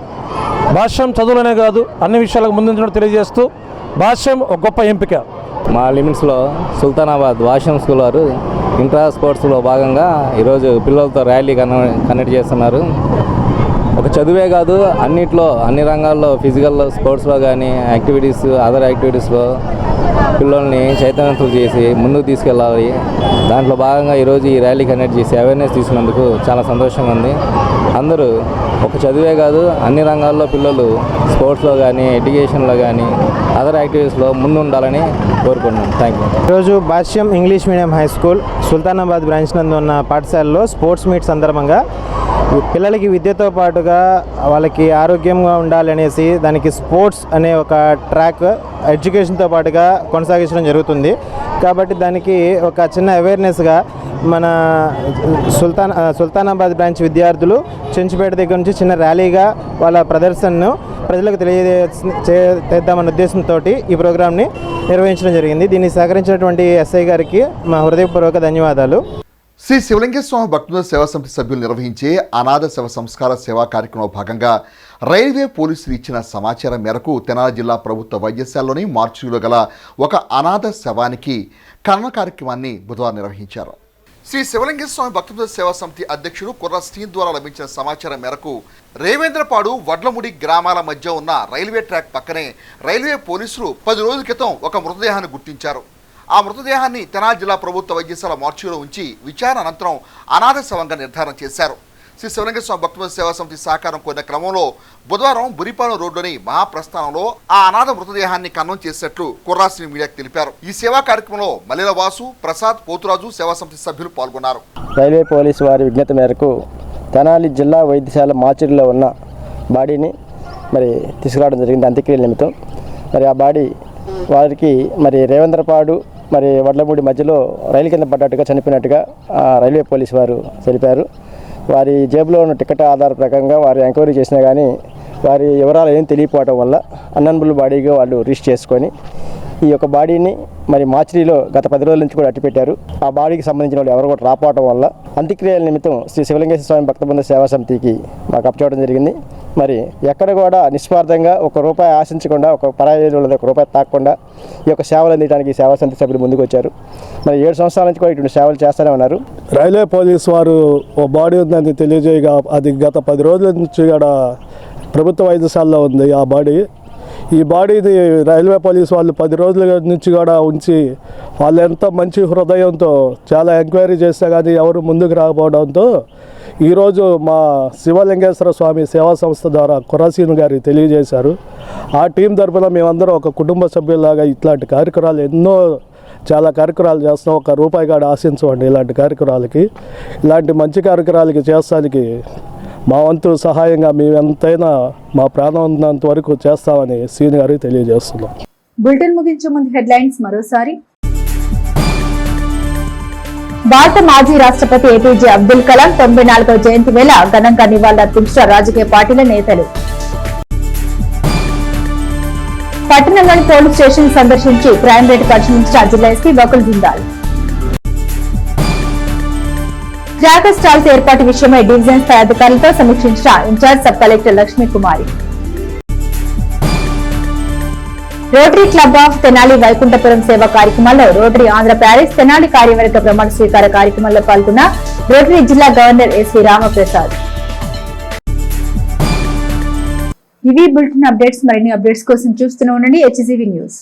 భాష్యం చదువులనే కాదు అన్ని విషయాలకు ముందుంచడం తెలియజేస్తూ భాష్యం ఒక గొప్ప ఎంపిక. మా లిమిట్స్లో సుల్తానాబాద్ భాష్యం స్కూల్ వారు ఇంట్రా స్పోర్ట్స్లో భాగంగా ఈరోజు పిల్లలతో ర్యాలీ కండక్ట్ చేస్తున్నారు. ఒక చదువే కాదు అన్నిట్లో అన్ని రంగాల్లో ఫిజికల్ స్పోర్ట్స్లో కానీ యాక్టివిటీస్ అదర్ యాక్టివిటీస్లో పిల్లల్ని చైతన్యవంతులు చేసి ముందుకు తీసుకెళ్ళాలి. దాంట్లో భాగంగా ఈరోజు ఈ ర్యాలీ కండక్ట్ చేసి అవేర్నెస్ తీసుకున్నందుకు చాలా సంతోషంగా ఉంది. అందరూ ఒక చదువే కాదు అన్ని రంగాల్లో పిల్లలు స్పోర్ట్స్లో కానీ ఎడ్యుకేషన్లో కానీ అదర్ యాక్టివిటీస్లో ముందు ఉండాలని కోరుకుంటున్నాను. Thank you. ఈరోజు Bhashyam English medium high school Sultanabad branch నందు ఉన్న పాఠశాలలో స్పోర్ట్స్ మీట్ సందర్భంగా పిల్లలకి విద్యతో పాటుగా వాళ్ళకి ఆరోగ్యంగా ఉండాలనేసి దానికి స్పోర్ట్స్ అనే ఒక ట్రాక్ ఎడ్యుకేషన్తో పాటుగా కొనసాగించడం జరుగుతుంది. కాబట్టి దానికి ఒక చిన్న అవేర్నెస్గా మన సుల్తానాబాద్ బ్రాంచ్ విద్యార్థులు చెంచుపేట దగ్గర నుంచి చిన్న ర్యాలీగా వాళ్ళ ప్రదర్శనను ప్రజలకు తెలియజేద్దామన్న ఉద్దేశంతో ఈ ప్రోగ్రాంని నిర్వహించడం జరిగింది. దీన్ని సహకరించినటువంటి ఎస్ఐ గారికి మా హృదయపూర్వక ధన్యవాదాలు. శ్రీ శివలింగేశ్వర స్వామి భక్తుల సేవా సమితి సభ్యులు నిర్వహించే అనాథ శవ సంస్కార సేవా కార్యక్రమంలో భాగంగా రైల్వే పోలీసులు ఇచ్చిన సమాచారం మేరకు తెనాలి జిల్లా ప్రభుత్వ వైద్యశాలలోని మార్చిలో గల ఒక అనాథ శవానికి కర్మ కార్యక్రమాన్ని బుధవారం నిర్వహించారు. శ్రీ శివలింగేశ్వర స్వామి భక్తుల సేవా సమితి అధ్యక్షుడు కుర్ర శ్రీన్ ద్వారా లభించిన సమాచారం మేరకు రేవేంద్రపాడు వడ్లముడి గ్రామాల మధ్య ఉన్న రైల్వే ట్రాక్ పక్కనే రైల్వే పోలీసులు 10 రోజుల క్రితం ఒక మృతదేహాన్ని గుర్తించారు. ఆ మృతదేహాన్ని తెనాలి జిల్లా ప్రభుత్వ వైద్యశాల మార్చిలో ఉంచి విచారణ అనంతరం అనాథ శవంగా నిర్ధారణ చేశారు. శ్రీ శివలింగేశ్వర స్వామి భక్తుల సేవా సమితి సహకారం కోరిన క్రమంలో బుధవారం బురిపాలెం రోడ్లోని మహాప్రస్థానంలో ఆ అనాథ మృతదేహాన్ని ఖననం చేసినట్లు కుర్రాశ్రీ మీడియాకు తెలిపారు. ఈ సేవా కార్యక్రమంలో మల్లెల వాసు, ప్రసాద్, పోతురాజు సేవా సమితి సభ్యులు పాల్గొన్నారు. రైల్వే పోలీసు వారి విజ్ఞత మేరకు తెనాలి జిల్లా వైద్యశాల మార్చిలో ఉన్న బాడీని తీసుకురావడం జరిగింది అంత్యక్రియల నిమిత్తం. ఆ బాడీ వారికి రేవేంద్రపాడు వడ్లమూడి మధ్యలో రైలు కింద పడ్డట్టుగా చనిపోయినట్టుగా రైల్వే పోలీసు వారు తెలిపారు. వారి జేబులో ఉన్న టికెట్ ఆధార ప్రకారంగా వారు ఎంక్వైరీ చేసినా కానీ వారి వివరాలు ఏం తెలియకపోవడం వల్ల అన్అన్బుల్ బాడీగా వాళ్ళు రిజిస్టర్ చేసుకొని ఈ యొక్క బాడీని మార్చిలో గత 10 రోజుల నుంచి కూడా అట్టిపెట్టారు. ఆ బాడీకి సంబంధించిన వాళ్ళు ఎవరు కూడా రాకపోవడం వల్ల అంత్యక్రియల నిమిత్తం శ్రీ శివలింగేశ్వర స్వామి భక్త బృంద సేవా సమితికి మాకు అప్పచెప్పడం జరిగింది. ఎక్కడ కూడా నిస్వార్థంగా ₹1 ఆశించకుండా ఒక పరాయి వాళ్ళది ₹1 తాకుండా ఈ యొక్క సేవలు అందించడానికి సేవా సమితి సభ్యులు ముందుకు వచ్చారు. 7 సంవత్సరాల నుంచి కూడా ఇటువంటి సేవలు చేస్తూనే ఉన్నారు. రైల్వే పోలీసు వారు ఓ బాడీ ఉందని తెలియజేయగా అది గత 10 రోజుల నుంచి కూడా ప్రభుత్వ వైద్యశాలలో ఉంది. ఆ బాడీ ఈ బాడీని రైల్వే పోలీసు వాళ్ళు 10 రోజుల నుంచి కూడా ఉంచి వాళ్ళు ఎంతో మంచి హృదయంతో చాలా ఎంక్వైరీ చేస్తే కానీ ఎవరు ముందుకు రాకపోవడంతో ఈరోజు మా శివలింగేశ్వర స్వామి సేవా సంస్థ ద్వారా కుర్రాసీను గారికి తెలియజేశారు. ఆ టీం తరఫున మేమందరం ఒక కుటుంబ సభ్యులాగా ఇట్లాంటి కార్యక్రమాలు చాలా కార్యక్రమాలు చేస్తున్నాం. ₹1 కూడా ఆశించండి ఇలాంటి కార్యక్రమాలకి. ఇలాంటి మంచి కార్యక్రమాలకి చేస్తానికి మా వంతు సహాయంగా మేము ఎంతైనా మా ప్రాణం ఉన్నంత వరకు చేస్తామని సీని గారికి తెలియజేస్తున్నాం. బులెటిన్ ముగించే ముందు హెడ్లైన్స్ మరోసారి. భారత మాజీ రాష్ట్రపతి ఏపీజే అబ్దుల్ కలాం 94వ జయంతి వేళ ఘనంగా నివాళులర్పించిన రాజకీయ పార్టీల నేతలు. పట్టణంలోని పోలీస్ స్టేషన్ సందర్శించి క్రైమ్ రేటు పరిశీలించిన జిల్లా SP Vakul Jindal. Cracker stalls ఏర్పాటు విషయమై డివిజన్ స్థాయి అధికారులతో సమీక్షించిన incharge sub collector Lakshmi Kumari. Rotary club of Tenali Vaikunthapuram సేవా కార్యక్రమాల్లో రోటరీ ఆంధ్ర ప్యారిస్ తెనాలి కార్యవర్గ ప్రమాణ స్వీకార కార్యక్రమంలో పాల్గొన్న రోటరీ జిల్లా గవర్నర్ ఎస్వి రామప్రసాద్. ఇవి బులెటిన్ అప్డేట్స్. మరిన్ని అప్డేట్స్ కోసం చూస్తూనే ఉండండి HCV న్యూస్.